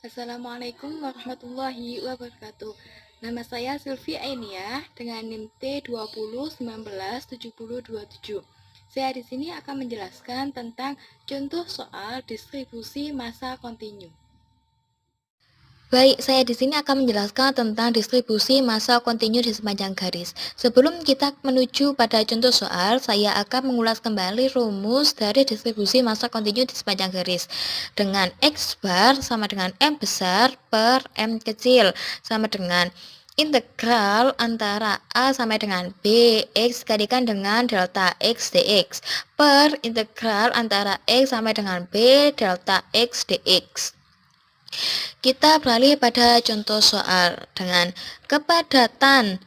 Assalamualaikum warahmatullahi wabarakatuh. Nama saya Sylvie Ainiah dengan NIM T20197027. Saya di sini akan menjelaskan tentang contoh soal distribusi massa kontinu. Baik, saya di sini akan menjelaskan tentang distribusi massa kontinu di sepanjang garis. Sebelum kita menuju pada contoh soal, saya akan mengulas kembali rumus dari distribusi massa kontinu di sepanjang garis. Dengan X bar sama dengan M besar per M kecil sama dengan integral antara A sampai dengan B X dikalikan dengan delta X dx per integral antara X sampai dengan B delta X dx. Kita beralih pada contoh soal dengan kepadatan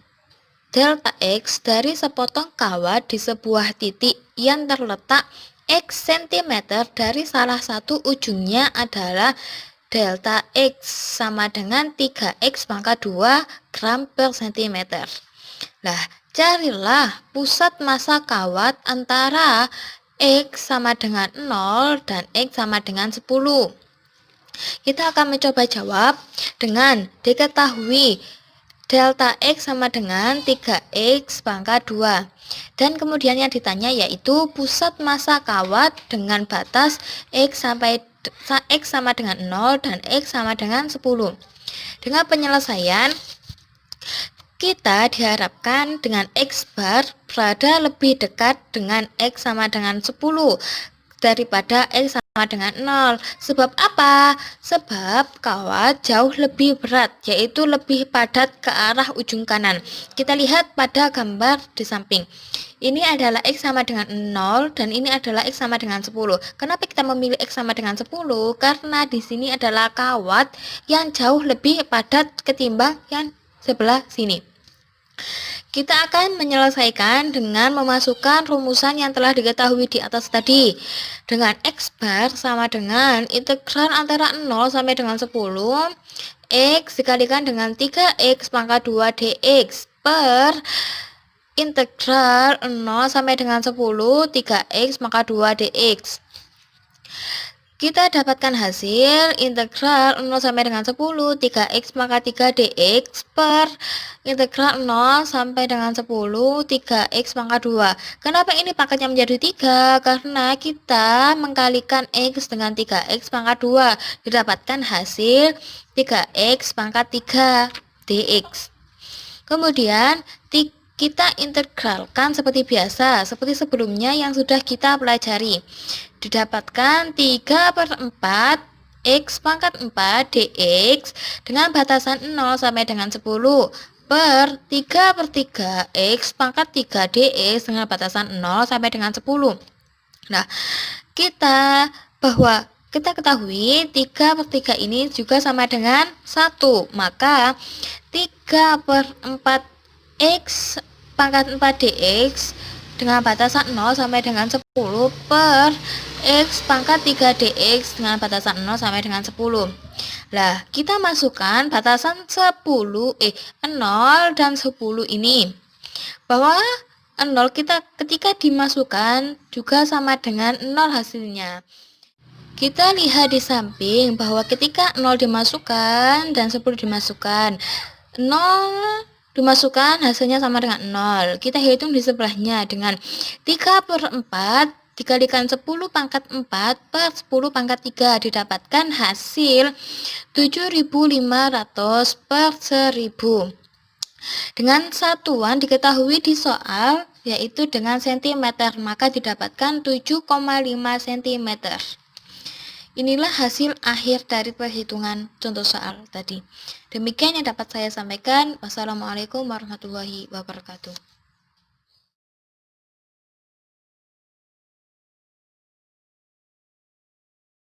delta X dari sepotong kawat di sebuah titik yang terletak X cm dari salah satu ujungnya adalah delta X sama dengan 3X pangkat 2 gram per cm. Nah, carilah pusat massa kawat antara X sama dengan 0 dan X sama dengan 10. Kita akan mencoba jawab dengan diketahui delta X sama dengan 3X pangkat 2. Dan kemudian yang ditanya yaitu pusat massa kawat dengan batas X sama dengan 0 dan X sama dengan 10. Dengan penyelesaian, kita diharapkan dengan X bar berada lebih dekat dengan X sama dengan 10 daripada X sama dengan 0. Sebab apa? Sebab kawat jauh lebih berat, yaitu lebih padat ke arah ujung kanan. Kita lihat pada gambar di samping. Ini adalah X sama dengan 0 dan ini adalah X sama dengan 10. Kenapa kita memilih X sama dengan 10? Karena di sini adalah kawat yang jauh lebih padat ketimbang yang sebelah sini. Kita akan menyelesaikan dengan memasukkan rumusan yang telah diketahui di atas tadi. Dengan X bar sama dengan integral antara 0 sampai dengan 10 X dikalikan dengan 3X pangkat 2 dx per integral 0 sampai dengan 10 3X pangkat 2 dx. Kita dapatkan hasil integral 0 sampai dengan 10 3x pangkat 3 dx per integral 0 sampai dengan 10 3x pangkat 2. Kenapa ini pangkatnya menjadi 3? Karena kita mengkalikan x dengan 3x pangkat 2. Didapatkan hasil 3x pangkat 3 dx. Kemudian kita integralkan seperti biasa, seperti sebelumnya yang sudah kita pelajari. Didapatkan 3/4 X pangkat 4 dx dengan batasan 0 sampai dengan 10 per 3/3 X pangkat 3 dx dengan batasan 0 sampai dengan 10. Nah, kita ketahui 3/3 ini juga sama dengan 1, maka 3/4 X pangkat 4 dx dengan batasan 0 sampai dengan 10 per X pangkat 3 dx dengan batasan 0 sampai dengan 10. Lah, kita masukkan batasan 0 dan 10 ini. Bahwa 0 kita ketika dimasukkan juga sama dengan 0 hasilnya. Kita lihat di samping bahwa ketika 0 dimasukkan dan 10 dimasukkan, 0 dimasukkan hasilnya sama dengan 0. Kita hitung di sebelahnya dengan 3/4 dikalikan 10 pangkat 4 per 10 pangkat 3 didapatkan hasil 7.500 per 1000. Dengan satuan diketahui di soal yaitu dengan cm, maka didapatkan 7,5 cm. Inilah hasil akhir dari perhitungan contoh soal tadi. Demikian yang dapat saya sampaikan. Wassalamualaikum warahmatullahi wabarakatuh.